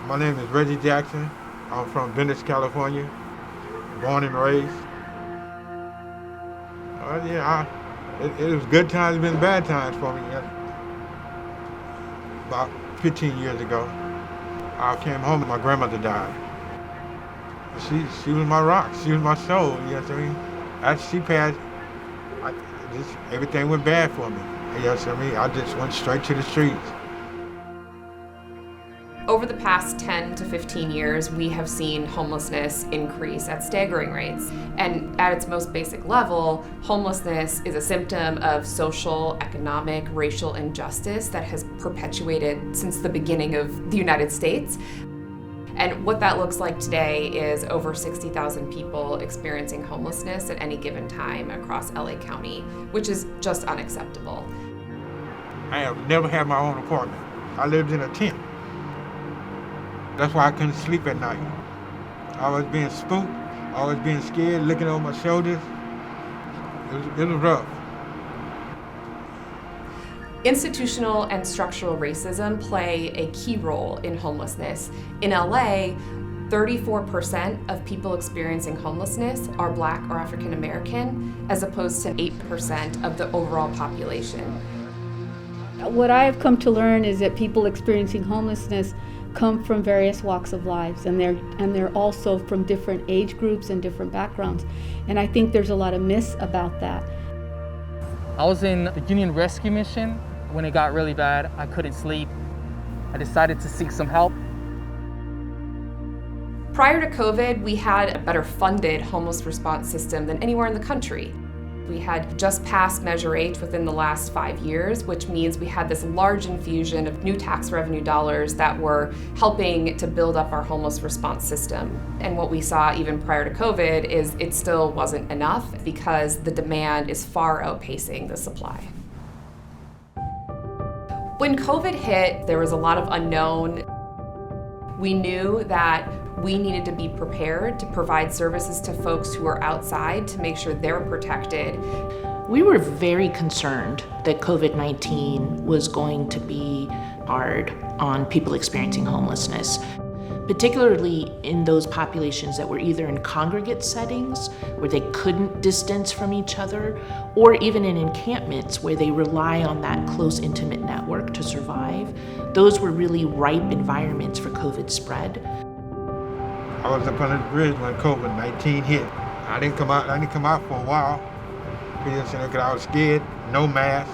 My name is Reggie Jackson. I'm from Venice, California, born and raised. It was good times, it been bad times for me. About 15 years ago, I came home and my grandmother died. She was my rock. She was my soul. You know what I mean? After she passed, everything went bad for me. You know what I mean? I just went straight to the streets. Over the past 10 to 15 years, we have seen homelessness increase at staggering rates. And at its most basic level, homelessness is a symptom of social, economic, racial injustice that has perpetuated since the beginning of the United States. And what that looks like today is over 60,000 people experiencing homelessness at any given time across LA County, which is just unacceptable. I have never had my own apartment. I lived in a tent. That's why I couldn't sleep at night. I was being spooked, I was being scared, looking over my shoulders. It was rough. Institutional and structural racism play a key role in homelessness. In LA, 34% of people experiencing homelessness are Black or African American, as opposed to 8% of the overall population. What I have come to learn is that people experiencing homelessness come from various walks of lives, and they're also from different age groups and different backgrounds. And I think there's a lot of myths about that. I was in the Union Rescue Mission. When it got really bad, I couldn't sleep. I decided to seek some help. Prior to COVID, we had a better funded homeless response system than anywhere in the country. We had just passed Measure H within the last 5 years, which means we had this large infusion of new tax revenue dollars that were helping to build up our homeless response system. And what we saw even prior to COVID is it still wasn't enough because the demand is far outpacing the supply. When COVID hit, there was a lot of unknown. We knew that we needed to be prepared to provide services to folks who are outside to make sure they're protected. We were very concerned that COVID-19 was going to be hard on people experiencing homelessness, particularly in those populations that were either in congregate settings where they couldn't distance from each other, or even in encampments where they rely on that close, intimate network to survive. Those were really ripe environments for COVID spread. I was up under the bridge when COVID-19 hit. I didn't come out for a while because I was scared, no mask.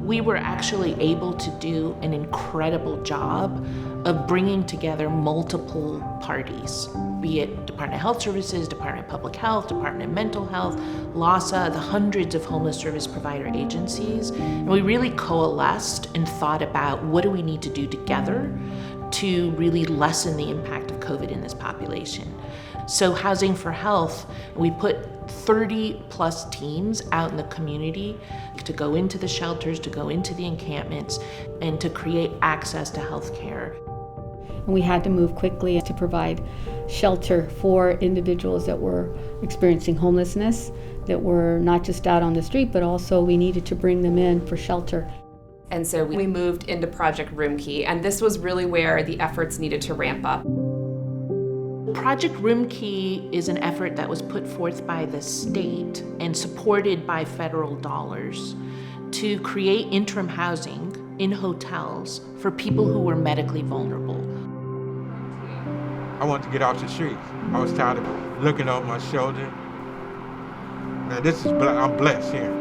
We were actually able to do an incredible job of bringing together multiple parties, be it Department of Health Services, Department of Public Health, Department of Mental Health, LAHSA, the hundreds of homeless service provider agencies. And we really coalesced and thought about what do we need to do together to really lessen the impact of COVID in this population. So Housing for Health, we put 30 plus teams out in the community to go into the shelters, to go into the encampments, and to create access to health care. We had to move quickly to provide shelter for individuals that were experiencing homelessness, that were not just out on the street, but also we needed to bring them in for shelter. And so we moved into Project Roomkey, and this was really where the efforts needed to ramp up. Project Roomkey is an effort that was put forth by the state and supported by federal dollars to create interim housing in hotels for people who were medically vulnerable. I wanted to get off the streets. I was tired of looking over my shoulder. Man, I'm blessed here.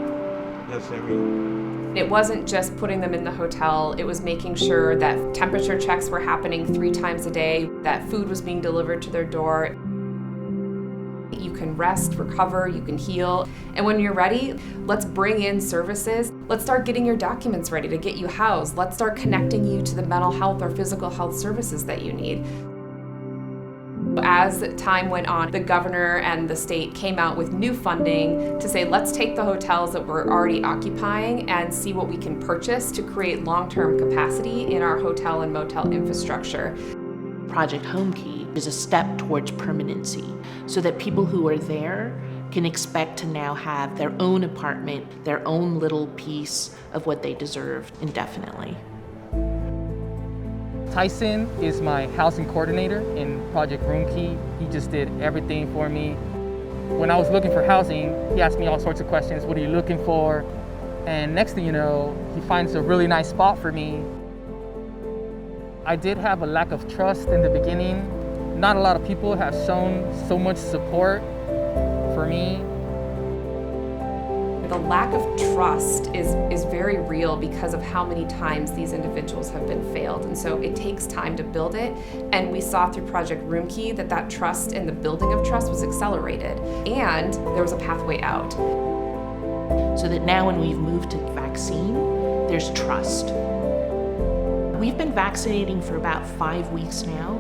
Yes, I mean. It wasn't just putting them in the hotel, it was making sure that temperature checks were happening 3 times a day, that food was being delivered to their door. You can rest, recover, you can heal. And when you're ready, let's bring in services. Let's start getting your documents ready to get you housed. Let's start connecting you to the mental health or physical health services that you need. As time went on, the governor and the state came out with new funding to say, let's take the hotels that we're already occupying and see what we can purchase to create long-term capacity in our hotel and motel infrastructure. Project Homekey is a step towards permanency so that people who are there can expect to now have their own apartment, their own little piece of what they deserve indefinitely. Tyson is my housing coordinator in Project Roomkey. He just did everything for me. When I was looking for housing, he asked me all sorts of questions. What are you looking for? And next thing you know, he finds a really nice spot for me. I did have a lack of trust in the beginning. Not a lot of people have shown so much support for me. The lack of trust is very real because of how many times these individuals have been failed. And so it takes time to build it. And we saw through Project Roomkey that trust and the building of trust was accelerated. And there was a pathway out. So that now when we've moved to vaccine, there's trust. We've been vaccinating for about 5 weeks now.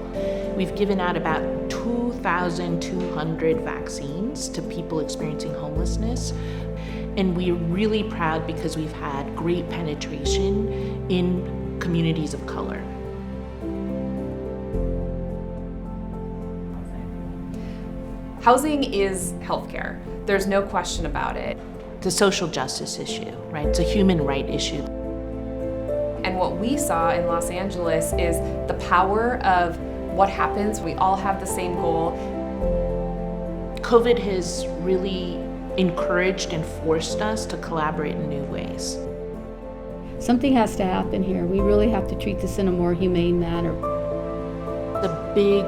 We've given out about 2,200 vaccines to people experiencing homelessness. And we're really proud because we've had great penetration in communities of color. Housing is healthcare. There's no question about it. It's a social justice issue, right? It's a human right issue. And what we saw in Los Angeles is the power of what happens. We all have the same goal. COVID has really encouraged and forced us to collaborate in new ways. Something has to happen here. We really have to treat this in a more humane manner. The big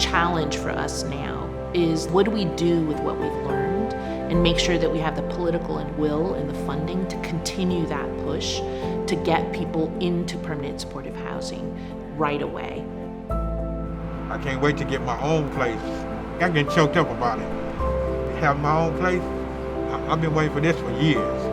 challenge for us now is what do we do with what we've learned and make sure that we have the political and will and the funding to continue that push to get people into permanent supportive housing right away. I can't wait to get my own place. I'm getting choked up about it. Have my own place. I've been waiting for this for years.